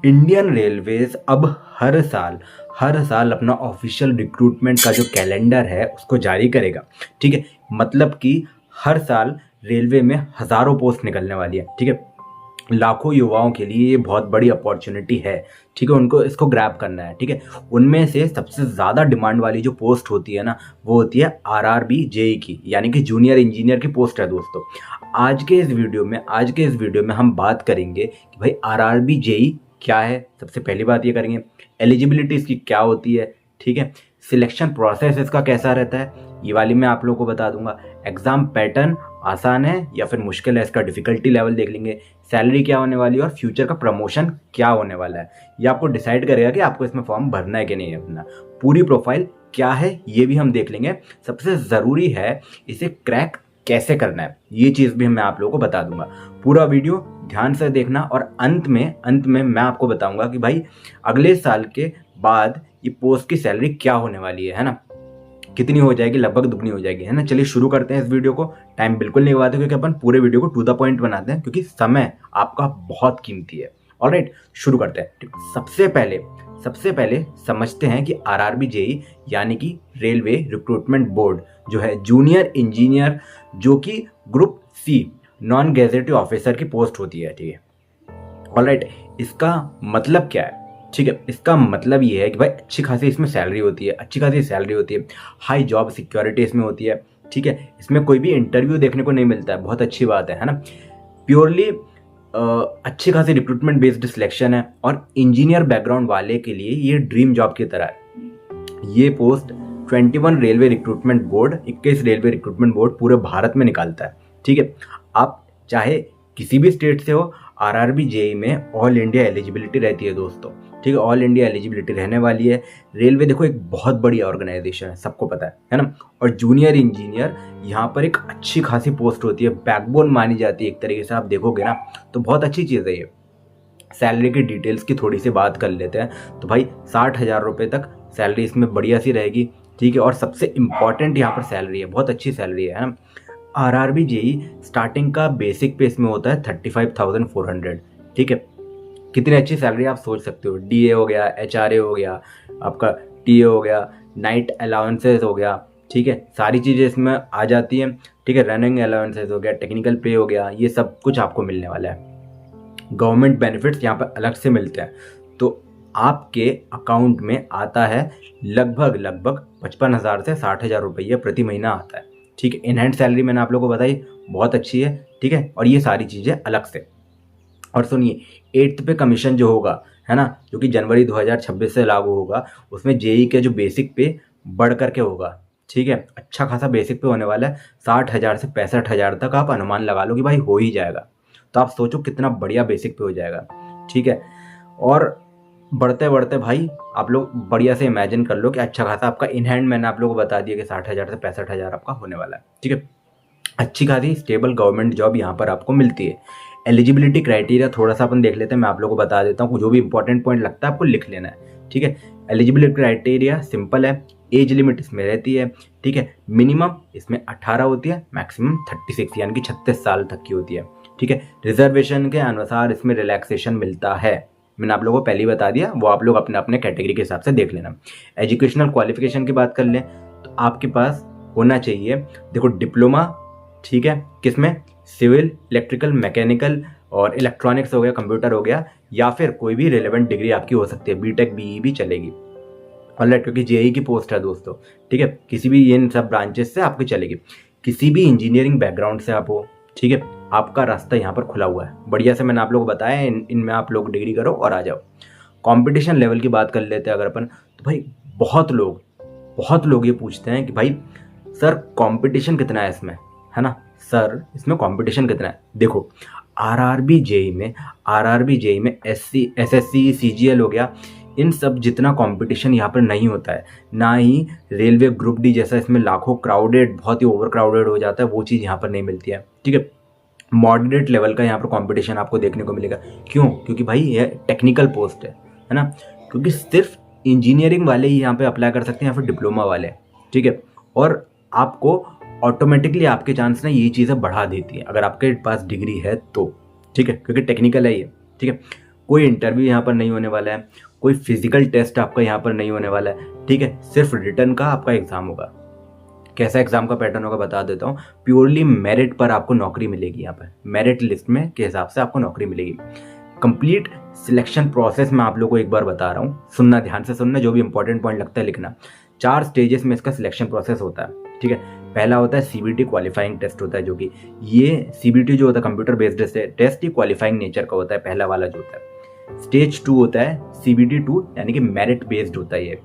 Indian railways अब हर साल अपना ऑफिशियल रिक्रूटमेंट का जो कैलेंडर है उसको जारी करेगा। ठीक है, मतलब कि हर साल रेलवे में हज़ारों पोस्ट निकलने वाली है। ठीक है, लाखों युवाओं के लिए ये बहुत बड़ी अपॉर्चुनिटी है। ठीक है, उनको इसको ग्रैब करना है। ठीक है, उनमें से सबसे ज़्यादा डिमांड वाली जो पोस्ट होती है ना, वो होती है आरआरबी जेई की, यानी कि जूनियर इंजीनियर की पोस्ट है दोस्तों। आज के इस वीडियो में हम बात करेंगे कि भाई आरआरबी जेई क्या है। सबसे पहली बात ये करेंगे एलिजिबिलिटी इसकी क्या होती है। ठीक है, सिलेक्शन प्रोसेस इसका कैसा रहता है, ये वाली मैं आप लोगों को बता दूंगा। एग्जाम पैटर्न आसान है या फिर मुश्किल है, इसका डिफिकल्टी लेवल देख लेंगे। सैलरी क्या होने वाली है और फ्यूचर का प्रमोशन क्या होने वाला है, ये आपको डिसाइड करेगा कि आपको इसमें फॉर्म भरना है कि नहीं भरना। पूरी प्रोफाइल क्या है ये भी हम देख लेंगे। सबसे ज़रूरी है इसे क्रैक कैसे करना है, ये चीज़ भी मैं आप लोगों को बता दूंगा। पूरा वीडियो ध्यान से देखना और अंत में मैं आपको बताऊंगा कि भाई अगले साल के बाद ये पोस्ट की सैलरी क्या होने वाली है ना, कितनी हो जाएगी, लगभग दुगनी हो जाएगी, है ना। चलिए शुरू करते हैं इस वीडियो को। टाइम बिल्कुल नहीं लगाते क्योंकि अपन पूरे वीडियो को टू द पॉइंट बनाते हैं, क्योंकि समय आपका बहुत कीमती है। ऑलराइट, शुरू करते हैं। ठीक, सबसे पहले समझते हैं कि आरआरबी जेई यानी कि रेलवे रिक्रूटमेंट बोर्ड जो है जूनियर इंजीनियर, जो कि group C non gazetted officer की पोस्ट होती है। ठीक है, ऑलराइट, इसका मतलब क्या है। ठीक है, इसका मतलब ये है कि भाई अच्छी खासी इसमें सैलरी होती है, हाई जॉब सिक्योरिटी इसमें होती है। ठीक है, इसमें कोई भी इंटरव्यू देखने को नहीं मिलता है, बहुत अच्छी बात है ना। प्योरली अच्छी खासी रिक्रूटमेंट बेस्ड सिलेक्शन है और इंजीनियर बैकग्राउंड वाले के लिए ये ड्रीम जॉब की तरह है। ये post 21 railway recruitment board 21 railway recruitment board पूरे भारत में निकालता है। ठीक है, आप चाहे किसी भी स्टेट से हो, आरआरबी जेई में ऑल इंडिया एलिजिबिलिटी रहती है दोस्तों। ठीक है, ऑल इंडिया एलिजिबिलिटी रहने वाली है। रेलवे देखो एक बहुत बड़ी ऑर्गेनाइजेशन है, सबको पता है ना। और जूनियर इंजीनियर यहाँ पर एक अच्छी खासी पोस्ट होती है, बैकबोन मानी जाती है एक तरीके से। आप देखोगे ना तो बहुत अच्छी चीज़ है ये। सैलरी की डिटेल्स की थोड़ी सी बात कर लेते हैं तो भाई 60,000 रुपये तक सैलरी इसमें बढ़िया सी रहेगी। ठीक है, और सबसे इम्पॉर्टेंट यहाँ पर सैलरी है, बहुत अच्छी सैलरी है ना। आरआरबी जेई स्टार्टिंग का बेसिक पे इसमें होता है 35,400। ठीक है, कितनी अच्छी सैलरी आप सोच सकते हो। डीए हो गया, एचआरए हो गया, आपका टीए हो गया, नाइट अलाउंसेस हो गया। ठीक है, सारी चीज़ें इसमें आ जाती हैं। ठीक है, रनिंग अलाउंसेस हो गया, टेक्निकल पे हो गया, ये सब कुछ आपको मिलने वाला है। गवर्नमेंट बेनिफिट्स यहाँ पर अलग से मिलते हैं, तो आपके अकाउंट में आता है लगभग 55,000 से 60,000 रुपये प्रति महीना आता है। ठीक है, इन हैंड सैलरी मैंने आप लोगों को बताई, बहुत अच्छी है। ठीक है, और ये सारी चीज़ें अलग से। और सुनिए, 8th पे कमीशन जो होगा, है ना, जो कि जनवरी 2026 से लागू होगा, उसमें जेई के जो बेसिक पे बढ़ करके होगा। ठीक है, अच्छा खासा बेसिक पे होने वाला है। 60,000 से 65,000 तक आप अनुमान लगा लो कि भाई हो ही जाएगा। तो आप सोचो कितना बढ़िया बेसिक पे हो जाएगा। ठीक है, और बढ़ते बढ़ते भाई आप लोग बढ़िया से इमेजिन कर लो कि अच्छा खासा आपका इन हैंड मैंने आप लोगों को बता दिया कि 60,000 से 65,000 आपका होने वाला है। ठीक है, अच्छी खासी स्टेबल गवर्नमेंट जॉब यहाँ पर आपको मिलती है। एलिजिबिलिटी क्राइटेरिया थोड़ा सा अपन देख लेते हैं, मैं आप लोगों को बता देता हूँ, जो भी इंपॉर्टेंट पॉइंट लगता है आपको लिख लेना है। ठीक है, एलिजिबिलिटी क्राइटेरिया सिंपल है, एज लिमिट इसमें रहती है। ठीक है, मिनिमम इसमें 18 होती है, मैक्सिमम 36 यानी कि 36 साल तक की होती है। ठीक है, रिजर्वेशन के अनुसार इसमें रिलैक्सेशन मिलता है, मैंने आप लोगों को पहले ही बता दिया, वो आप लोग अपने अपने कैटेगरी के हिसाब से देख लेना। एजुकेशनल क्वालिफिकेशन की बात कर लें तो आपके पास होना चाहिए, देखो, डिप्लोमा। ठीक है, किसमें, सिविल, इलेक्ट्रिकल, मैकेनिकल और इलेक्ट्रॉनिक्स हो गया, कंप्यूटर हो गया, या फिर कोई भी रिलेवेंट डिग्री आपकी हो सकती है, बीटेक बीई भी चलेगी। ऑलराइट, क्योंकि जेई की पोस्ट है दोस्तों। ठीक है, किसी भी इन सब ब्रांचेस से आपकी चलेगी, किसी भी इंजीनियरिंग बैकग्राउंड से आप हो। ठीक है, आपका रास्ता यहाँ पर खुला हुआ है, बढ़िया से मैंने आप लोगों को बताया, इनमें आप लोग डिग्री करो और आ जाओ। कंपटीशन लेवल की बात कर लेते हैं अगर अपन, तो भाई बहुत लोग ये पूछते हैं कि भाई सर कंपटीशन कितना है इसमें, है ना, सर इसमें कंपटीशन कितना है। देखो, आरआरबी जेई में एससी एसएससी सीजीएल हो गया, इन सब जितना कंपटीशन यहाँ पर नहीं होता है। ना ही रेलवे ग्रुप डी जैसा इसमें लाखों क्राउडेड, बहुत ही ओवर क्राउडेड हो जाता है, वो चीज़ यहाँ पर नहीं मिलती है। ठीक है, मॉडरेट लेवल का यहाँ पर कंपटीशन आपको देखने को मिलेगा। क्यों, क्योंकि भाई ये टेक्निकल पोस्ट है ना, क्योंकि सिर्फ इंजीनियरिंग वाले ही यहाँ पे अप्लाई कर सकते हैं या फिर डिप्लोमा वाले। ठीक है, और आपको ऑटोमेटिकली आपके चांस ना ये चीज़ें बढ़ा देती है अगर आपके पास डिग्री है तो। ठीक है, क्योंकि टेक्निकल है ये। ठीक है, कोई इंटरव्यू यहाँ पर नहीं होने वाला है, कोई फिजिकल टेस्ट आपका यहाँ पर नहीं होने वाला है, ठीक है। सिर्फ रिटर्न का आपका एग्जाम होगा। कैसा एग्जाम का पैटर्न होगा बता देता हूँ। प्योरली मेरिट पर आपको नौकरी मिलेगी, यहाँ पर मेरिट लिस्ट में के हिसाब से आपको नौकरी मिलेगी। कंप्लीट सिलेक्शन प्रोसेस मैं आप लोगों को एक बार बता रहा हूँ, सुनना, ध्यान से सुनना, जो भी इंपॉर्टेंट पॉइंट लगता है लिखना। 4 स्टेजेस में इसका सिलेक्शन प्रोसेस होता है, ठीक है। पहला होता है सीबीटी क्वालिफाइंग टेस्ट होता है, जो कि ये सीबीटी जो होता है कंप्यूटर बेस्ड टेस्ट, ये क्वालिफाइंग नेचर का होता है, पहला वाला जो होता है। स्टेज 2 होता है सीबीटी 2, यानी कि मेरिट बेस्ड होता है ये।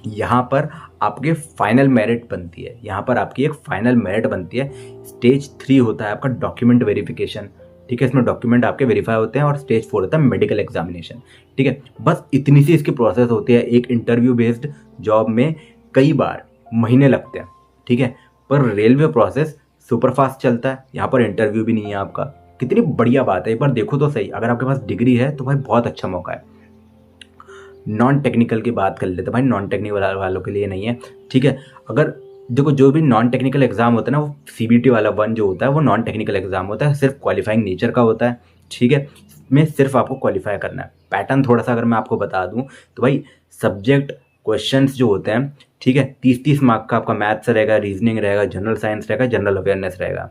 यहाँ पर आपके फाइनल मेरिट बनती है, यहाँ पर आपकी एक फाइनल मेरिट बनती है। स्टेज 3 होता है आपका डॉक्यूमेंट वेरिफिकेशन, ठीक है, इसमें डॉक्यूमेंट आपके वेरीफाई होते हैं। और स्टेज 4 होता है मेडिकल एग्जामिनेशन, ठीक है। बस इतनी सी इसकी प्रोसेस होती है। एक इंटरव्यू बेस्ड जॉब में कई बार महीने लगते हैं, ठीक है, पर रेलवे प्रोसेस सुपर फास्ट चलता है, यहाँ पर इंटरव्यू भी नहीं है आपका। कितनी बढ़िया बात है, एक बार देखो तो सही। अगर आपके पास डिग्री है तो भाई बहुत अच्छा मौका है। नॉन टेक्निकल की बात कर लेते हैं भाई, नॉन टेक्निकल वालों के लिए नहीं है, ठीक है। अगर देखो जो भी नॉन टेक्निकल एग्जाम होता है ना, वो सीबीटी वाला 1 जो होता है वो नॉन टेक्निकल एग्जाम होता है, सिर्फ क्वालिफाइंग नेचर का होता है, ठीक है। इसमें सिर्फ आपको क्वालिफाई करना है। पैटर्न थोड़ा सा अगर मैं आपको बता दूं तो भाई सब्जेक्ट क्वेश्चंस जो होते हैं, ठीक है, 30-30 मार्क का आपका मैथ्स रहेगा, रीजनिंग रहेगा, जनरल साइंस रहेगा, जनरल अवेयरनेस रहेगा।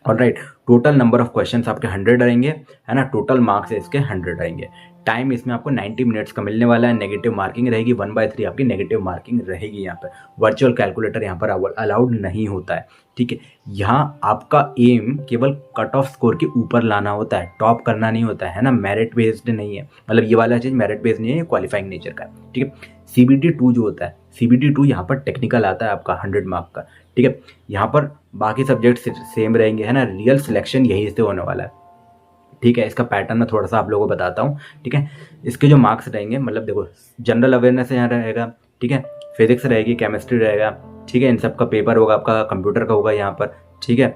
Alright, total number of questions आपके 100 रहेंगे, है ना। टोटल मार्क्स इसके 100 रहेंगे। टाइम इसमें आपको 90 मिनट्स का मिलने वाला है। नेगेटिव मार्किंग रहेगी, 1/3 आपकी नेगेटिव मार्किंग रहेगी। यहाँ पर वर्चुअल कैलकुलेटर यहाँ पर अलाउड नहीं होता है, ठीक है। यहाँ आपका एम केवल कट ऑफ स्कोर के ऊपर लाना होता है, टॉप करना नहीं होता है ना। मेरिट बेस्ड नहीं है, मतलब ये वाला चीज़ मेरिट बेस्ड नहीं है, क्वालिफाइंग नेचर का, ठीक है। सीबीटी 2 जो होता है, सीबीटी 2 यहाँ पर टेक्निकल आता है आपका 100 मार्क का, ठीक है। यहाँ पर बाकी सब्जेक्ट सेम रहेंगे, है ना। रियल सिलेक्शन यहीं से होने वाला है, ठीक है। इसका पैटर्न मैं थोड़ा सा आप लोगों को बताता हूँ, ठीक है। इसके जो मार्क्स रहेंगे, मतलब देखो जनरल अवेयरनेस यहाँ रहेगा, ठीक है, फिजिक्स रहेगी, केमिस्ट्री रहेगा, ठीक है। इन सब का पेपर होगा आपका, कंप्यूटर का होगा यहाँ पर, ठीक है।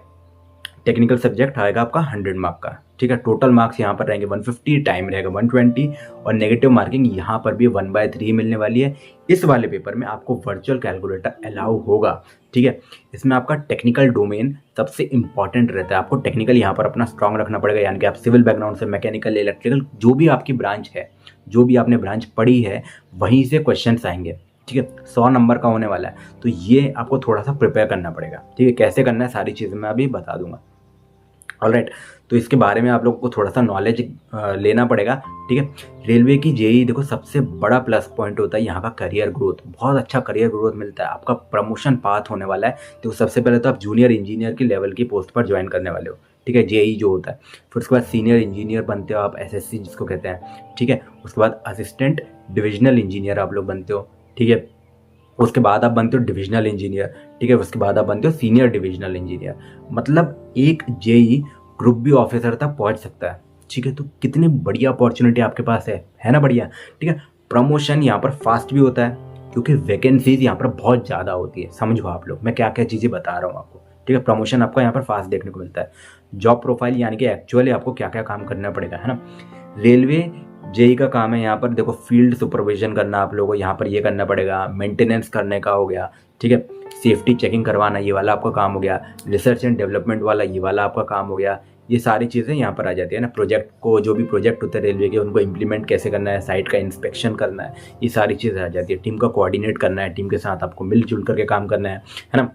टेक्निकल सब्जेक्ट आएगा आपका 100 मार्क का, ठीक है। टोटल मार्क्स यहाँ पर रहेंगे 150, टाइम रहेगा 120 और नेगेटिव मार्किंग यहाँ पर भी 1/3 मिलने वाली है। इस वाले पेपर में आपको वर्चुअल कैलकुलेटर अलाउ होगा, ठीक है। इसमें आपका टेक्निकल डोमेन सबसे इंपॉर्टेंट रहता है। आपको टेक्निकल यहाँ पर अपना स्ट्रांग रखना पड़ेगा, यानी कि आप सिविल बैकग्राउंड से, मैकेनिकल, इलेक्ट्रिकल, जो भी आपकी ब्रांच है, जो भी आपने ब्रांच पढ़ी है, वहीं से क्वेश्चन आएंगे, ठीक है। 100 नंबर का होने वाला है, तो ये आपको थोड़ा सा प्रिपेयर करना पड़ेगा, ठीक है। कैसे करना है सारी चीज़ें मैं अभी बता दूंगा। ऑलराइट, तो इसके बारे में आप लोगों को थोड़ा सा नॉलेज लेना पड़ेगा, ठीक है। रेलवे की जेई देखो सबसे बड़ा प्लस पॉइंट होता है यहाँ का करियर ग्रोथ। बहुत अच्छा करियर ग्रोथ मिलता है, आपका प्रमोशन पाथ होने वाला है। तो सबसे पहले तो आप जूनियर इंजीनियर की लेवल की पोस्ट पर ज्वाइन करने वाले हो, ठीक है, जेई जो होता है। फिर उसके बाद सीनियर इंजीनियर बनते हो आप, एसएससी जिसको कहते हैं, ठीक है। उसके बाद असिस्टेंट डिविजनल इंजीनियर आप लोग बनते हो, ठीक है। उसके बाद आप बनते हो डिविजनल इंजीनियर, ठीक है। उसके बाद आप बनते हो सीनियर डिविजनल इंजीनियर। मतलब एक जेई ग्रुप बी ऑफिसर तक पहुंच सकता है, ठीक है। तो कितनी बढ़िया अपॉर्चुनिटी आपके पास है ना, बढ़िया, ठीक है। प्रमोशन यहाँ पर फास्ट भी होता है, क्योंकि वैकेंसीज यहाँ पर बहुत ज़्यादा होती है। समझो आप लोग मैं क्या क्या चीज़ें बता रहा हूँ आपको, ठीक है। प्रमोशन आपको यहाँ पर फास्ट देखने को मिलता है। जॉब प्रोफाइल यानी कि एक्चुअली आपको क्या क्या काम करना पड़ेगा, है ना। रेलवे जेई का काम है यहाँ पर देखो फील्ड सुपरविजन करना, आप लोगों को यहाँ पर ये करना पड़ेगा। मेंटेनेंस करने का हो गया, ठीक है। सेफ्टी चेकिंग करवाना, ये वाला आपका काम हो गया। रिसर्च एंड डेवलपमेंट वाला, ये वाला आपका काम हो गया। ये सारी चीज़ें यहाँ पर आ जाती है ना। प्रोजेक्ट को, जो भी प्रोजेक्ट होते हैं रेलवे के, उनको इम्प्लीमेंट कैसे करना है, साइट का इंस्पेक्शन करना है, ये सारी चीज़ें आ जाती है। टीम का कोऑर्डिनेट करना है, टीम के साथ आपको मिलजुल करके काम करना है ना।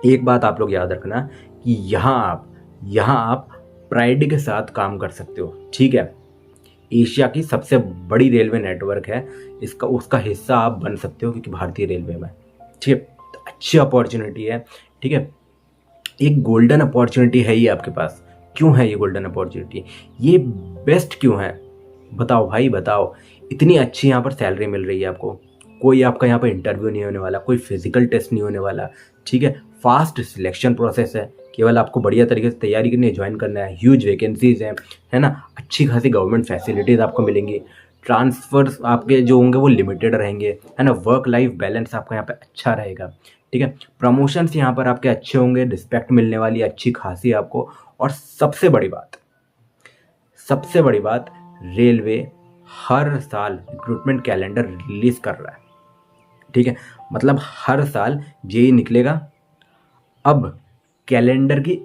एक बात आप लोग याद रखना कि यहाँ आप प्राइड के साथ काम कर सकते हो, ठीक है। एशिया की सबसे बड़ी रेलवे नेटवर्क है, उसका हिस्सा आप बन सकते हो, क्योंकि भारतीय रेलवे में, ठीक है। तो अच्छी अपॉर्चुनिटी है, ठीक है। एक गोल्डन अपॉर्चुनिटी है ये आपके पास। क्यों है ये गोल्डन अपॉर्चुनिटी, ये बेस्ट क्यों है, बताओ भाई बताओ। इतनी अच्छी यहाँ पर सैलरी मिल रही है आपको, कोई आपका यहाँ पर इंटरव्यू नहीं होने वाला, कोई फिजिकल टेस्ट नहीं होने वाला, ठीक है। फास्ट सिलेक्शन प्रोसेस है, केवल आपको बढ़िया तरीके से तैयारी करनी है, ज्वाइन करना है। ह्यूज वैकेंसीज हैं, है ना। अच्छी खासी गवर्नमेंट फैसिलिटीज़ आपको मिलेंगी। ट्रांसफर्स आपके जो होंगे वो लिमिटेड रहेंगे, है ना। वर्क लाइफ बैलेंस आपका यहाँ पे अच्छा रहेगा, ठीक है। प्रमोशंस यहाँ पर आपके अच्छे होंगे, रिस्पेक्ट मिलने वाली अच्छी खासी आपको। और सबसे बड़ी बात, रेलवे हर साल रिक्रूटमेंट कैलेंडर रिलीज कर रहा है, ठीक है। मतलब हर साल जेई निकलेगा। अब कैलेंडर की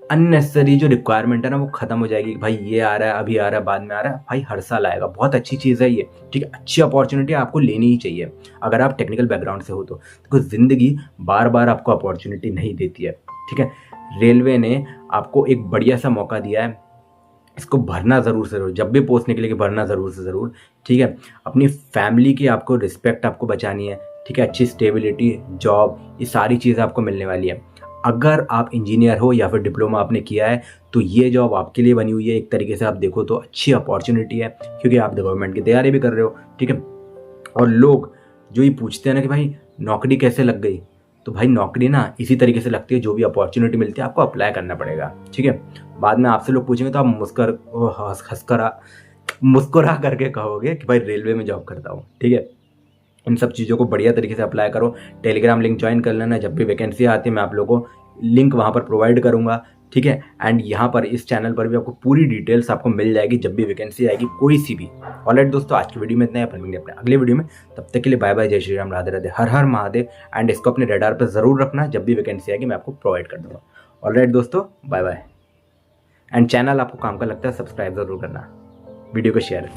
अननेसेसरी जो रिक्वायरमेंट है ना वो खत्म हो जाएगी कि भाई ये आ रहा है, अभी आ रहा है, बाद में आ रहा है। भाई हर साल आएगा, बहुत अच्छी चीज़ है ये, ठीक है। अच्छी अपॉर्चुनिटी आपको लेनी ही चाहिए अगर आप टेक्निकल बैकग्राउंड से हो तो, देखो ज़िंदगी बार बार आपको अपॉर्चुनिटी नहीं देती है, ठीक है। रेलवे ने आपको एक बढ़िया सा मौका दिया है, इसको भरना ज़रूर से ज़रूर, जब भी पोस्ट निकलेगी भरना ज़रूर से ज़रूर, ठीक है। अपनी फैमिली की आपको रिस्पेक्ट आपको बचानी है, ठीक है। अच्छी स्टेबिलिटी, जॉब, ये सारी चीज़ें आपको मिलने वाली है। अगर आप इंजीनियर हो या फिर डिप्लोमा आपने किया है तो ये जॉब आपके लिए बनी हुई है, एक तरीके से आप देखो तो अच्छी अपॉर्चुनिटी है, क्योंकि आप गवर्नमेंट की तैयारी भी कर रहे हो, ठीक है। और लोग जो ये पूछते हैं ना कि भाई नौकरी कैसे लग गई, तो भाई नौकरी ना इसी तरीके से लगती है, जो भी अपॉर्चुनिटी मिलती है आपको अप्लाई करना पड़ेगा, ठीक है। बाद में आपसे लोग पूछेंगे तो आप मुस्कुरा करके कहोगे कि भाई रेलवे में जॉब करता हूँ, ठीक है। इन सब चीज़ों को बढ़िया तरीके से अप्लाई करो। टेलीग्राम लिंक ज्वाइन कर लेना, जब भी वैकेंसी आती है मैं आप लोगों को लिंक वहाँ पर प्रोवाइड करूँगा, ठीक है। एंड यहाँ पर इस चैनल पर भी आपको पूरी डिटेल्स आपको मिल जाएगी जब भी वैकेंसी आएगी कोई सी भी। ऑलराइट दोस्तों, आज की वीडियो में इतना ही, अपन मिलेंगे अपने अगले वीडियो में। तब तक के लिए बाय बाय, जय श्री राम, राधे राधे, हर हर महादेव। एंड इसको अपने रडार पर ज़रूर रखना, जब भी वैकेंसी आएगी मैं आपको प्रोवाइड कर दूँगा। ऑलराइट दोस्तों, बाय बाय। एंड चैनल आपको काम का लगता है सब्सक्राइब ज़रूर करना, वीडियो को शेयर